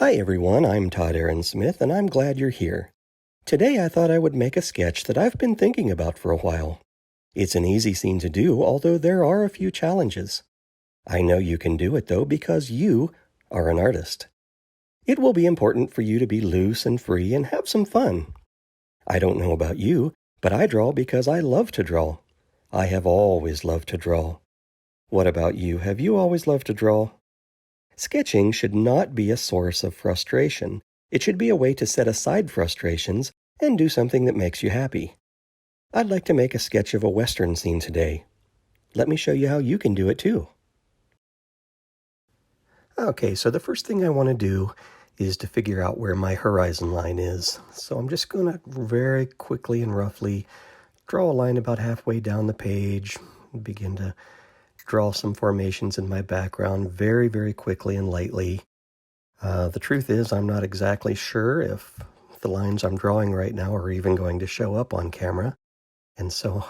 Hi everyone, I'm Todd Aaron Smith, and I'm glad you're here. Today I thought I would make a sketch that I've been thinking about for a while. It's an easy scene to do, although there are a few challenges. I know you can do it though because you are an artist. It will be important for you to be loose and free and have some fun. I don't know about you, but I draw because I love to draw. I have always loved to draw. What about you? Have you always loved to draw? Sketching should not be a source of frustration. It should be a way to set aside frustrations and do something that makes you happy. I'd like to make a sketch of a Western scene today. Let me show you how you can do it too. Okay, so the first thing I want to do is to figure out where my horizon line is. So I'm just going to very quickly and roughly draw a line about halfway down the page, begin to draw some formations in my background very, very quickly and lightly. The truth is, I'm not exactly sure if the lines I'm drawing right now are even going to show up on camera, and so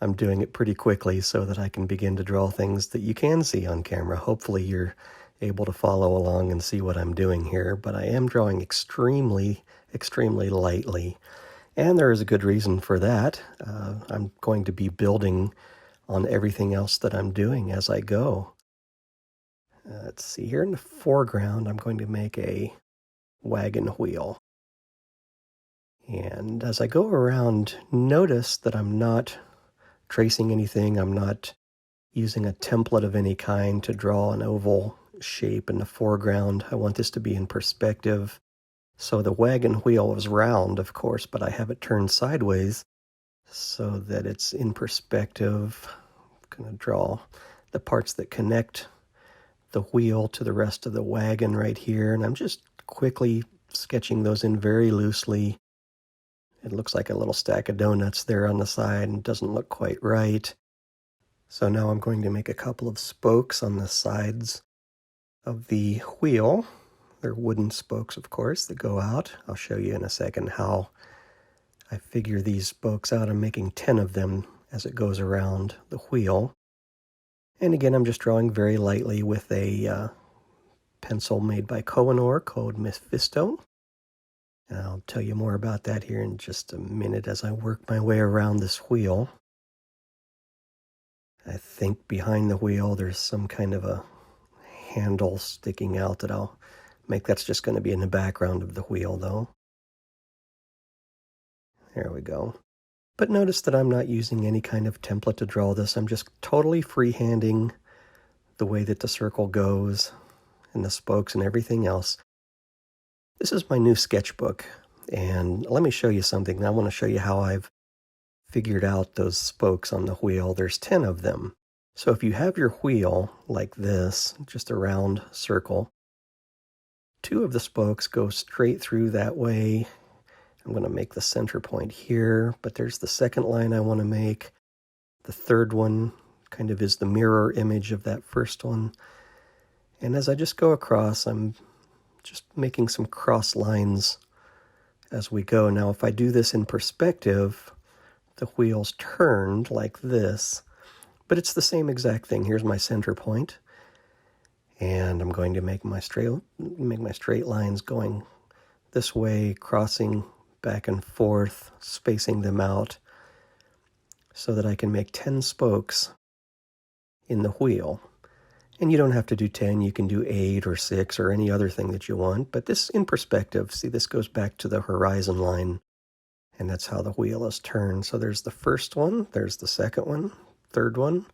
I'm doing it pretty quickly so that I can begin to draw things that you can see on camera. Hopefully you're able to follow along and see what I'm doing here, but I am drawing extremely, extremely lightly, and there is a good reason for that. I'm going to be building on everything else that I'm doing as I go. Let's see, here in the foreground, I'm going to make a wagon wheel. And as I go around, notice that I'm not tracing anything. I'm not using a template of any kind to draw an oval shape in the foreground. I want this to be in perspective. So the wagon wheel is round, of course, but I have it turned sideways so that it's in perspective. I'm going to draw the parts that connect the wheel to the rest of the wagon right here, and I'm just quickly sketching those in very loosely. It looks like a little stack of donuts there on the side and doesn't look quite right. So now I'm going to make a couple of spokes on the sides of the wheel. They're wooden spokes, of course, that go out. I'll show you in a second how I figure these spokes out. I'm making 10 of them as it goes around the wheel. And again, I'm just drawing very lightly with a pencil made by Koh-I-Noor called Mephisto. And I'll tell you more about that here in just a minute as I work my way around this wheel. I think behind the wheel there's some kind of a handle sticking out that I'll make. That's just going to be in the background of the wheel, though. There we go. But notice that I'm not using any kind of template to draw this. I'm just totally freehanding the way that the circle goes and the spokes and everything else. This is my new sketchbook, and let me show you something. I want to show you how I've figured out those spokes on the wheel. There's 10 of them. So if you have your wheel like this, just a round circle, 2 of the spokes go straight through that way. I'm going to make the center point here, but there's the second line I want to make. The third one kind of is the mirror image of that first one. And as I just go across, I'm just making some cross lines as we go. Now, if I do this in perspective, the wheel's turned like this, but it's the same exact thing. Here's my center point, and I'm going to make my straight lines going this way, crossing back and forth, spacing them out so that I can make 10 spokes in the wheel. And you don't have to do 10, you can do 8 or 6 or any other thing that you want. But this in perspective, see, this goes back to the horizon line, and that's how the wheel is turned. So there's the first one, there's the second one, third one,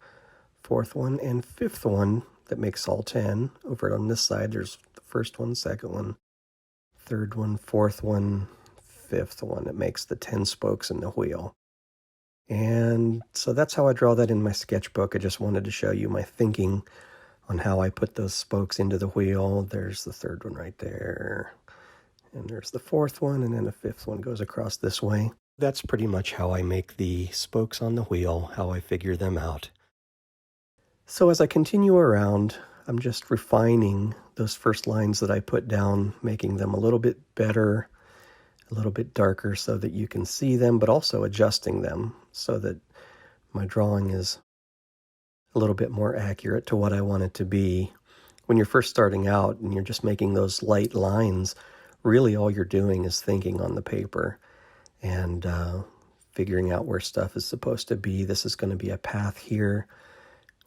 fourth one, and fifth one that makes all 10. Over on this side, there's the first one, second one, third one, fourth one, fifth one. It makes the 10 spokes in the wheel. And so that's how I draw that in my sketchbook. I just wanted to show you my thinking on how I put those spokes into the wheel. There's the third one right there. And there's the fourth one, and then the fifth one goes across this way. That's pretty much how I make the spokes on the wheel, how I figure them out. So as I continue around, I'm just refining those first lines that I put down, making them a little bit better, a little bit darker so that you can see them, but also adjusting them so that my drawing is a little bit more accurate to what I want it to be. when you're first starting out and you're just making those light lines, really all you're doing is thinking on the paper and figuring out where stuff is supposed to be. This is going to be a path here,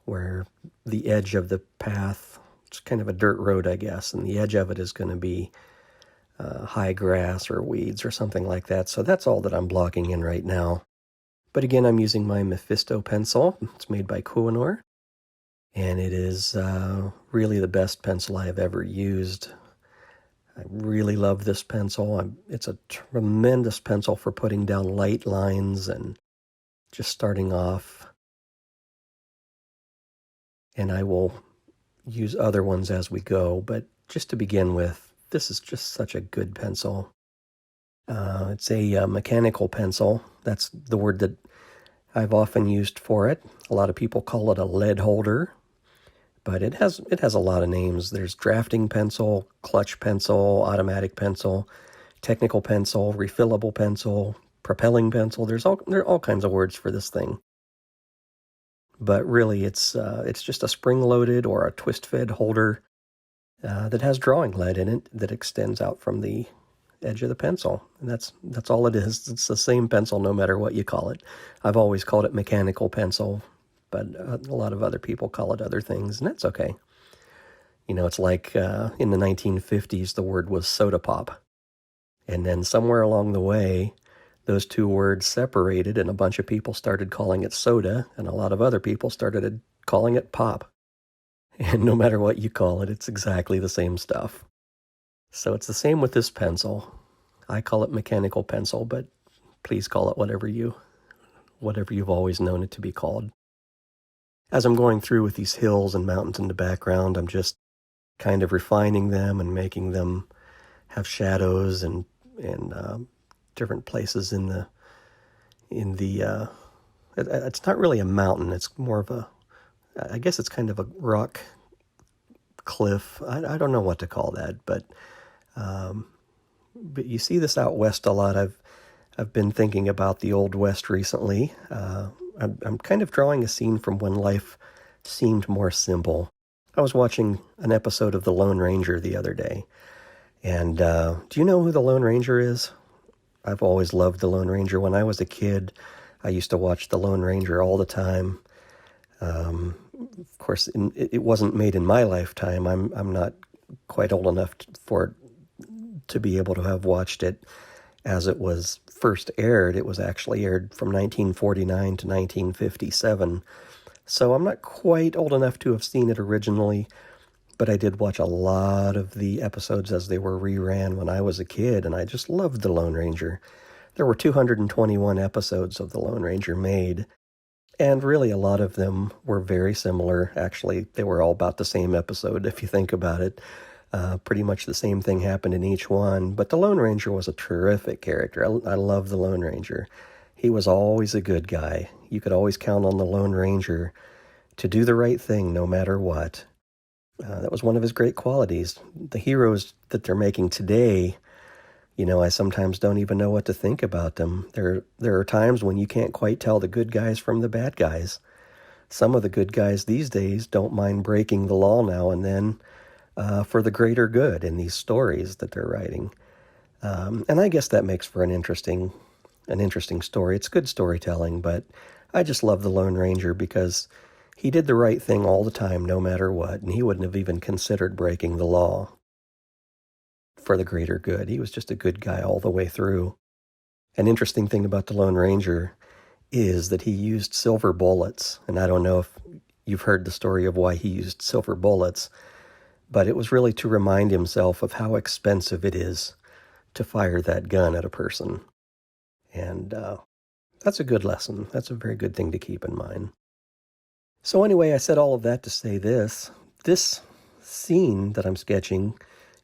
where the edge of the path, it's kind of a dirt road, I guess, and the edge of it is going to be high grass or weeds or something like that. So that's all that I'm blocking in right now. But again, I'm using my Mephisto pencil. It's made by Koh-I-Noor, and it is really the best pencil I have ever used. I really love this pencil. It's a tremendous pencil for putting down light lines and just starting off. And I will use other ones as we go, but just to begin with, this is just such a good pencil. It's a mechanical pencil. That's the word that I've often used for it. A lot of people call it a lead holder, but it has a lot of names. There's drafting pencil, clutch pencil, automatic pencil, technical pencil, refillable pencil, propelling pencil. There are all kinds of words for this thing. But really, it's just a spring-loaded or a twist-fed holder that has drawing lead in it that extends out from the edge of the pencil. And that's all it is. It's the same pencil no matter what you call it. I've always called it mechanical pencil, but a lot of other people call it other things, and that's okay. You know, it's like in the 1950s, the word was soda pop. And then somewhere along the way, those two words separated, and a bunch of people started calling it soda, and a lot of other people started calling it pop. And no matter what you call it, it's exactly the same stuff. So it's the same with this pencil. I call it mechanical pencil, but please call it whatever you've always known it to be called. As I'm going through with these hills and mountains in the background, I'm just kind of refining them and making them have shadows and different places in the it's not really a mountain. It's more of I guess it's kind of a rock cliff. I don't know what to call that, but you see this out west a lot. I've been thinking about the Old West recently. I'm kind of drawing a scene from when life seemed more simple. I was watching an episode of The Lone Ranger the other day, and do you know who the Lone Ranger is? I've always loved the Lone Ranger. When I was a kid, I used to watch the Lone Ranger all the time. Of course, it wasn't made in my lifetime. I'm not quite old enough to be able to have watched it as it was first aired. It was actually aired from 1949 to 1957. So I'm not quite old enough to have seen it originally, but I did watch a lot of the episodes as they were reran when I was a kid, and I just loved the Lone Ranger. There were 221 episodes of the Lone Ranger made, and really a lot of them were very similar. Actually, they were all about the same episode, if you think about it. Pretty much the same thing happened in each one, but the Lone Ranger was a terrific character. I love the Lone Ranger. He was always a good guy. You could always count on the Lone Ranger to do the right thing no matter what. That was one of his great qualities. The heroes that they're making today, you know, I sometimes don't even know what to think about them. There are times when you can't quite tell the good guys from the bad guys. Some of the good guys these days don't mind breaking the law now and then for the greater good in these stories that they're writing. And I guess that makes for an interesting story. It's good storytelling, but I just love the Lone Ranger because he did the right thing all the time, no matter what, and he wouldn't have even considered breaking the law for the greater good. He was just a good guy all the way through. An interesting thing about the Lone Ranger is that he used silver bullets, and I don't know if you've heard the story of why he used silver bullets, but it was really to remind himself of how expensive it is to fire that gun at a person. And that's a good lesson. That's a very good thing to keep in mind. So anyway, I said all of that to say this. This scene that I'm sketching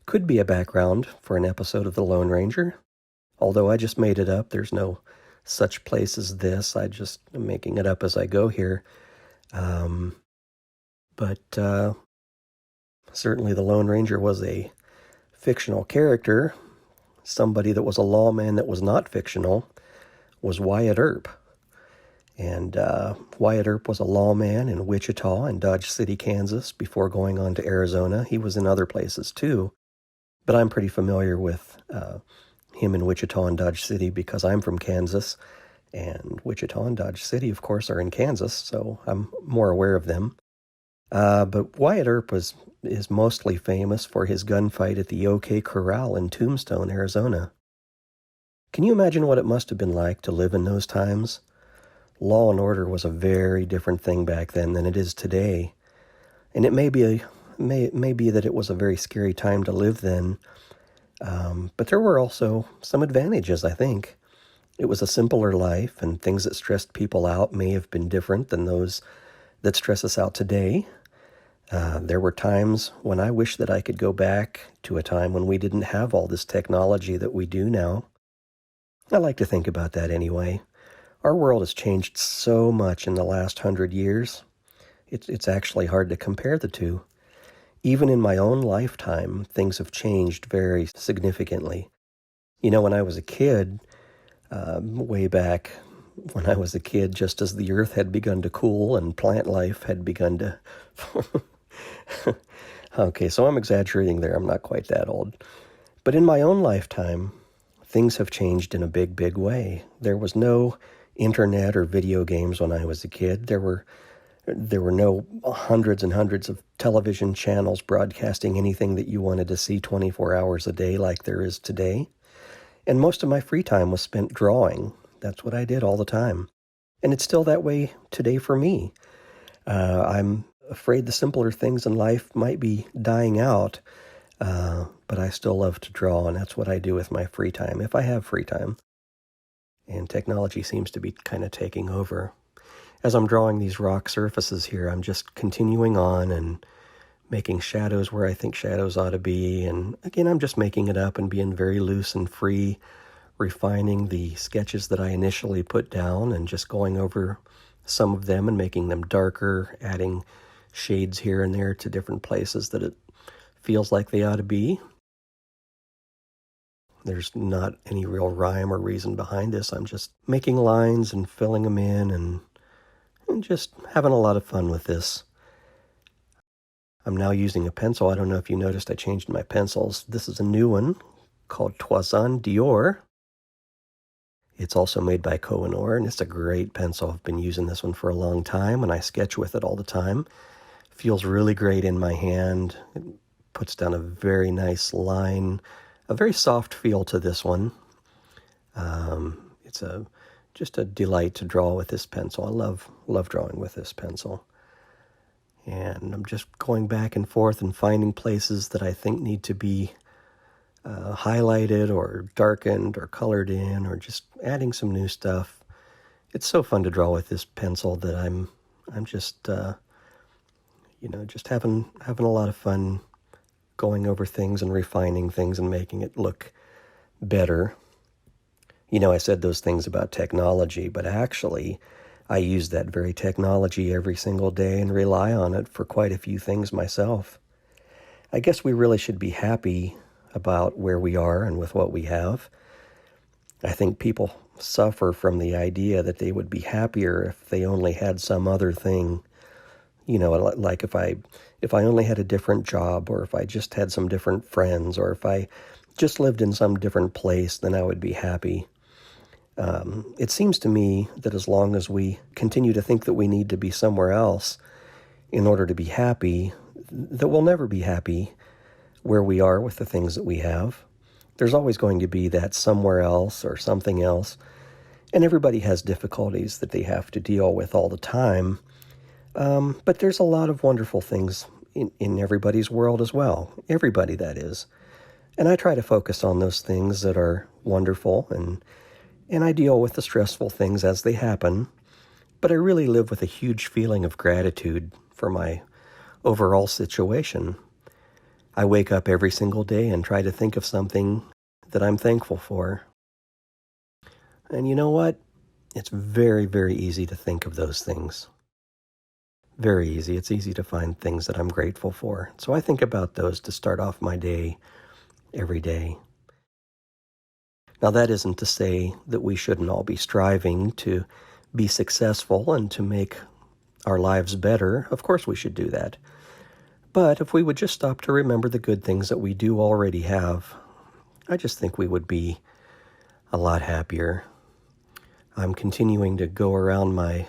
could be a background for an episode of The Lone Ranger. Although I just made it up. There's no such place as this. I just am making it up as I go here. But certainly the Lone Ranger was a fictional character. Somebody that was a lawman that was not fictional was Wyatt Earp. And Wyatt Earp was a lawman in Wichita and Dodge City, Kansas, before going on to Arizona. He was in other places too, but I'm pretty familiar with him in Wichita and Dodge City because I'm from Kansas, and Wichita and Dodge City, of course, are in Kansas, so I'm more aware of them. But Wyatt Earp is mostly famous for his gunfight at the OK Corral in Tombstone, Arizona. Can you imagine what it must have been like to live in those times? Law and order was a very different thing back then than it is today. And it may be that it was a very scary time to live then, but there were also some advantages, I think. It was a simpler life, and things that stressed people out may have been different than those that stress us out today. There were times when I wish that I could go back to a time when we didn't have all this technology that we do now. I like to think about that anyway. Our world has changed so much in the last 100 years. It's actually hard to compare the two. Even in my own lifetime, things have changed very significantly. You know, when I was a kid, way back when I was a kid, just as the earth had begun to cool and plant life had begun to... Okay, so I'm exaggerating there. I'm not quite that old. But in my own lifetime, things have changed in a big, big way. There was no internet or video games when I was a kid. There were no hundreds and hundreds of television channels broadcasting anything that you wanted to see 24 hours a day like there is today. And most of my free time was spent drawing. That's what I did all the time. And it's still that way today for me. I'm afraid the simpler things in life might be dying out, but I still love to draw, and that's what I do with my free time, if I have free time. And technology seems to be kind of taking over. As I'm drawing these rock surfaces here, I'm just continuing on and making shadows where I think shadows ought to be. And again, I'm just making it up and being very loose and free, refining the sketches that I initially put down and just going over some of them and making them darker, adding shades here and there to different places that it feels like they ought to be. There's not any real rhyme or reason behind this. I'm just making lines and filling them in and just having a lot of fun with this. I'm now using a pencil. I don't know if you noticed I changed my pencils. This is a new one called Toison Dior. It's also made by Koh-I-Noor, and it's a great pencil. I've been using this one for a long time, and I sketch with it all the time. Feels really great in my hand. It puts down a very nice line, a very soft feel to this one. It's just a delight to draw with this pencil. I love drawing with this pencil. And I'm just going back and forth and finding places that I think need to be highlighted or darkened or colored in, or just adding some new stuff. It's so fun to draw with this pencil that I'm just just having a lot of fun going over things and refining things and making it look better. You know, I said those things about technology, but actually I use that very technology every single day and rely on it for quite a few things myself. I guess we really should be happy about where we are and with what we have. I think people suffer from the idea that they would be happier if they only had some other thing. You know, like if I only had a different job, or if I just had some different friends, or if I just lived in some different place, then I would be happy. It seems to me that as long as we continue to think that we need to be somewhere else in order to be happy, that we'll never be happy where we are with the things that we have. There's always going to be that somewhere else or something else. And everybody has difficulties that they have to deal with all the time. But there's a lot of wonderful things in everybody's world as well. Everybody, that is. And I try to focus on those things that are wonderful, and I deal with the stressful things as they happen. But I really live with a huge feeling of gratitude for my overall situation. I wake up every single day and try to think of something that I'm thankful for. And you know what? It's very, very easy to think of those things. Very easy. It's easy to find things that I'm grateful for. So I think about those to start off my day every day. Now, that isn't to say that we shouldn't all be striving to be successful and to make our lives better, of course we should do that. But if we would just stop to remember the good things that we do already have, I just think we would be a lot happier. I'm continuing to go around my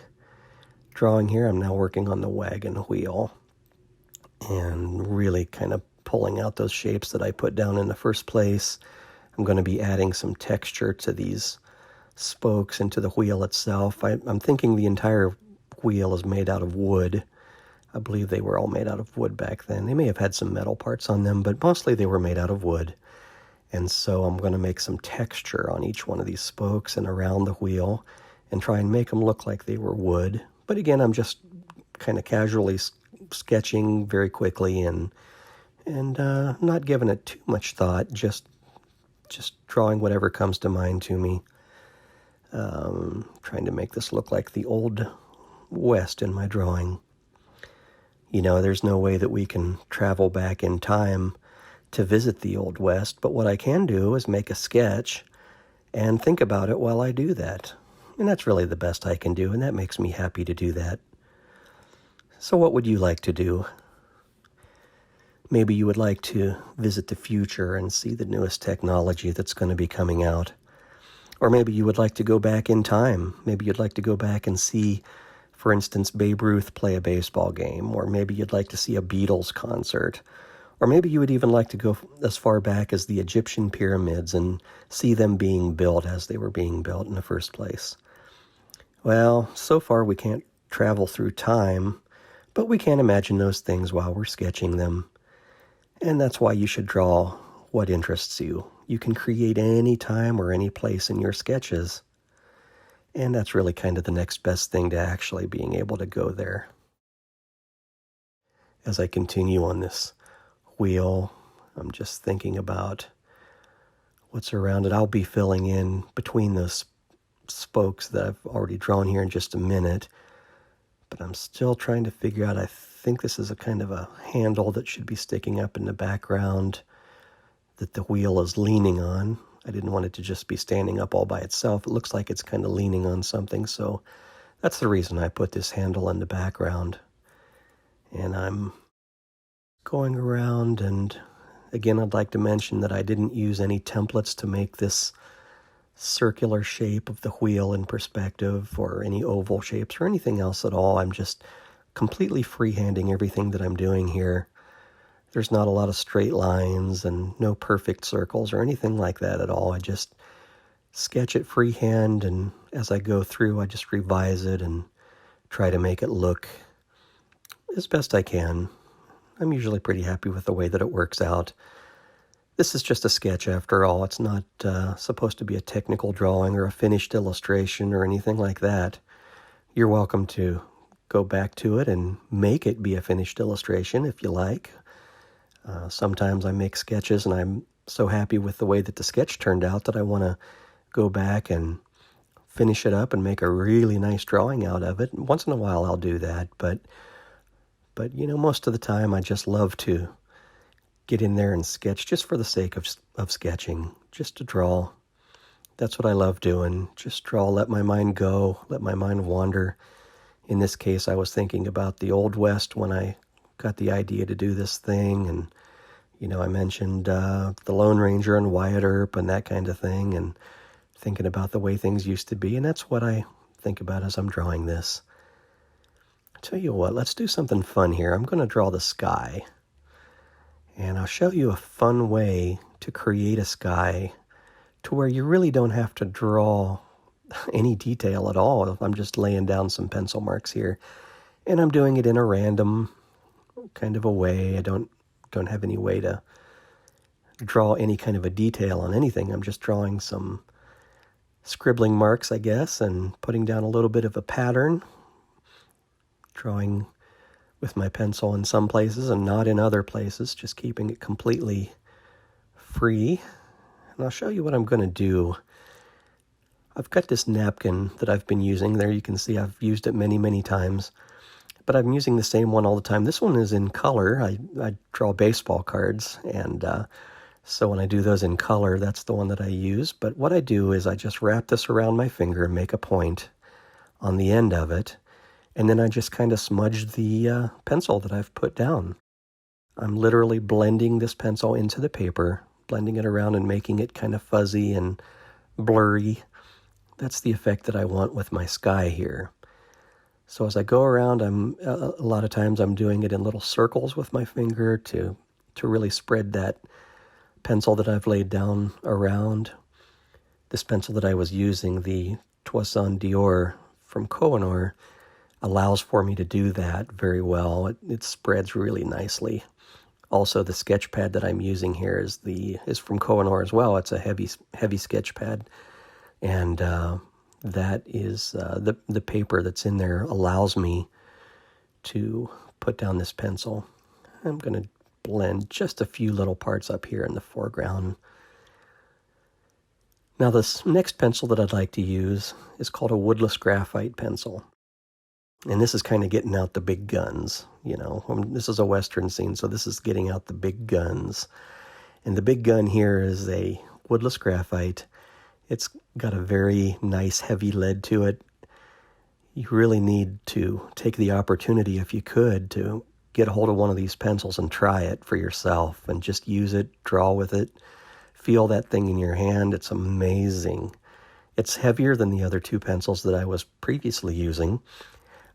drawing here. I'm now working on the wagon wheel and really kind of pulling out those shapes that I put down in the first place. I'm going to be adding some texture to these spokes and to the wheel itself. I'm thinking the entire wheel is made out of wood. I believe they were all made out of wood back then. They may have had some metal parts on them, but mostly they were made out of wood. And so I'm going to make some texture on each one of these spokes and around the wheel and try and make them look like they were wood. But again, I'm just kind of casually sketching very quickly and not giving it too much thought, just drawing whatever comes to mind to me. Trying to make this look like the Old West in my drawing. You know, there's no way that we can travel back in time to visit the Old West, but what I can do is make a sketch and think about it while I do that. And that's really the best I can do, and that makes me happy to do that. So what would you like to do? Maybe you would like to visit the future and see the newest technology that's going to be coming out. Or maybe you would like to go back in time. Maybe you'd like to go back and see, for instance, Babe Ruth play a baseball game. Or maybe you'd like to see a Beatles concert. Or maybe you would even like to go as far back as the Egyptian pyramids and see them being built as they were being built in the first place. Well, so far we can't travel through time, but we can imagine those things while we're sketching them. And that's why you should draw what interests you. You can create any time or any place in your sketches. And that's really kind of the next best thing to actually being able to go there. As I continue on this wheel, I'm just thinking about what's around it. I'll be filling in between those spokes that I've already drawn here in just a minute. But I'm still trying to figure out, I think this is a kind of a handle that should be sticking up in the background that the wheel is leaning on. I didn't want it to just be standing up all by itself. It looks like it's kind of leaning on something, so that's the reason I put this handle in the background. And I'm going around, and again, I'd like to mention that I didn't use any templates to make this circular shape of the wheel in perspective or any oval shapes or anything else at all. I'm just completely freehanding everything that I'm doing here. There's not a lot of straight lines and no perfect circles or anything like that at all. I just sketch it freehand, and as I go through, I just revise it and try to make it look as best I can. I'm usually pretty happy with the way that it works out. This is just a sketch after all. It's not supposed to be a technical drawing or a finished illustration or anything like that. You're welcome to go back to it and make it be a finished illustration if you like. Sometimes I make sketches and I'm so happy with the way that the sketch turned out that I want to go back and finish it up and make a really nice drawing out of it. Once in a while I'll do that, but you know, most of the time I just love to get in there and sketch just for the sake of sketching, just to draw. That's what I love doing. Just draw, let my mind go, let my mind wander. In this case, I was thinking about the Old West when I got the idea to do this thing, and you know, I mentioned the Lone Ranger and Wyatt Earp and that kind of thing, and thinking about the way things used to be, and that's what I think about as I'm drawing this. I'll tell you what, let's do something fun here. I'm going to draw the sky, and I'll show you a fun way to create a sky to where you really don't have to draw any detail at all. I'm just laying down some pencil marks here, and I'm doing it in a random kind of a way. I don't have any way to draw any kind of a detail on anything. I'm just drawing some scribbling marks, I guess, and putting down a little bit of a pattern, drawing with my pencil in some places and not in other places, just keeping it completely free. And I'll show you what I'm going to do. I've got this napkin that I've been using. There you can see I've used it many, many times, but I'm using the same one all the time. This one is in color. I draw baseball cards, and so when I do those in color, that's the one that I use. But what I do is I just wrap this around my finger and make a point on the end of it, and then I just kind of smudge the pencil that I've put down. I'm literally blending this pencil into the paper, blending it around and making it kind of fuzzy and blurry. That's the effect that I want with my sky here. So as I go around, a lot of times I'm doing it in little circles with my finger to really spread that pencil that I've laid down around. This pencil that I was using, the Toison from Koh-I-Noor, allows for me to do that very well. It spreads really nicely. Also, the sketch pad that I'm using here is from Koh-I-Noor as well. It's a heavy sketch pad, and that is the paper that's in there allows me to put down this pencil. I'm going to blend just a few little parts up here in the foreground. Now, this next pencil that I'd like to use is called a woodless graphite pencil. And this is kind of getting out the big guns, This is a Western scene, so this is getting out the big guns. And the big gun here is a woodless graphite. It's got a very nice heavy lead to it. You really need to take the opportunity, if you could, to get a hold of one of these pencils and try it for yourself and just use it, draw with it, feel that thing in your hand. It's amazing. It's heavier than the other two pencils that I was previously using.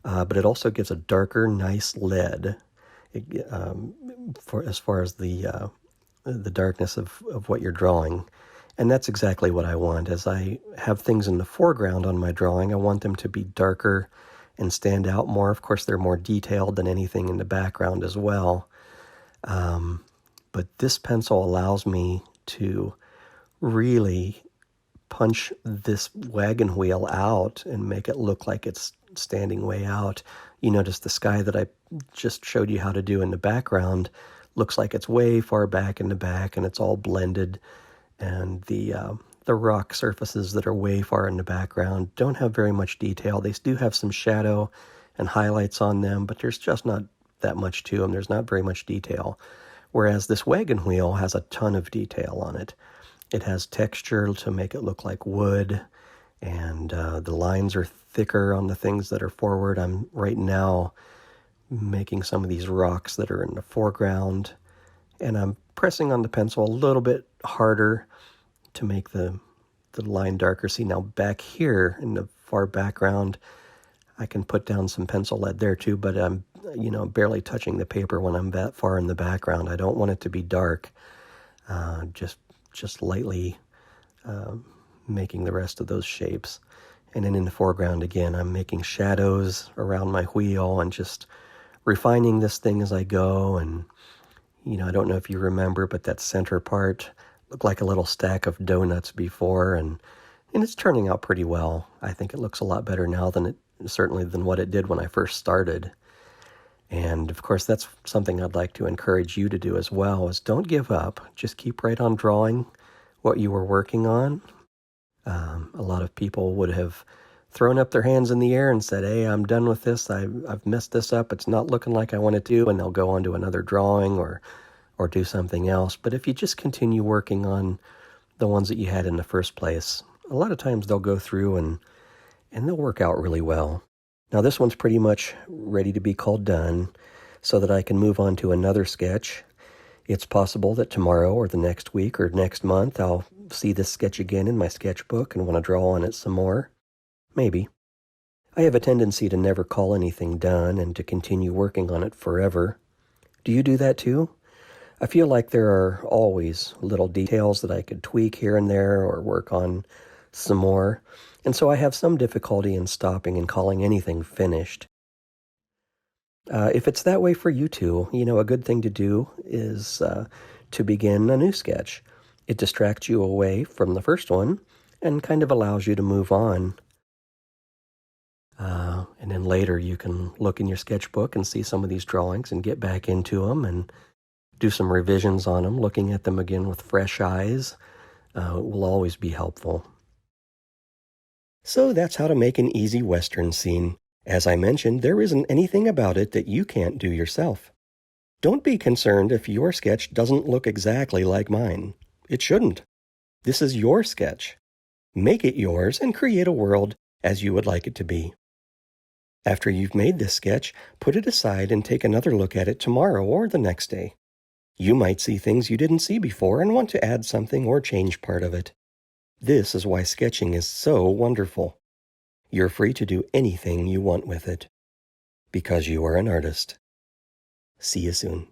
But it also gives a darker, nice lead as far as the darkness of what you're drawing. And that's exactly what I want. As I have things in the foreground on my drawing, I want them to be darker and stand out more. Of course, they're more detailed than anything in the background as well. But this pencil allows me to really punch this wagon wheel out and make it look like it's standing way out. You notice the sky that I just showed you how to do in the background looks like it's way far back in the back, and it's all blended. And the rock surfaces that are way far in the background don't have very much detail. They do have some shadow and highlights on them, but there's just not that much to them. There's not very much detail. Whereas this wagon wheel has a ton of detail on it. It has texture to make it look like wood, and the lines are thicker on the things that are forward. I'm right now making some of these rocks that are in the foreground, and I'm pressing on the pencil a little bit harder to make the line darker. See, now back here in the far background, I can put down some pencil lead there too, but I'm barely touching the paper when I'm that far in the background. I don't want it to be dark. Just lightly making the rest of those shapes. And then in the foreground, again, I'm making shadows around my wheel and just refining this thing as I go. And, I don't know if you remember, but that center part looked like a little stack of donuts before, and it's turning out pretty well. I think it looks a lot better now than what it did when I first started. And of course, that's something I'd like to encourage you to do as well, is don't give up. Just keep right on drawing what you were working on. A lot of people would have thrown up their hands in the air and said, hey, I'm done with this. I've messed this up. It's not looking like I want it to. And they'll go on to another drawing or do something else. But if you just continue working on the ones that you had in the first place, a lot of times they'll go through and they'll work out really well. Now this one's pretty much ready to be called done so that I can move on to another sketch. It's possible that tomorrow or the next week or next month I'll see this sketch again in my sketchbook and want to draw on it some more. Maybe. I have a tendency to never call anything done and to continue working on it forever. Do you do that too? I feel like there are always little details that I could tweak here and there or work on some more. And so I have some difficulty in stopping and calling anything finished. If it's that way for you too, a good thing to do is to begin a new sketch. It distracts you away from the first one and kind of allows you to move on. And then later you can look in your sketchbook and see some of these drawings and get back into them and do some revisions on them, looking at them again with fresh eyes. It will always be helpful. So that's how to make an easy Western scene. As I mentioned, there isn't anything about it that you can't do yourself. Don't be concerned if your sketch doesn't look exactly like mine. It shouldn't. This is your sketch. Make it yours and create a world as you would like it to be. After you've made this sketch, put it aside and take another look at it tomorrow or the next day. You might see things you didn't see before and want to add something or change part of it. This is why sketching is so wonderful. You're free to do anything you want with it, because you are an artist. See you soon.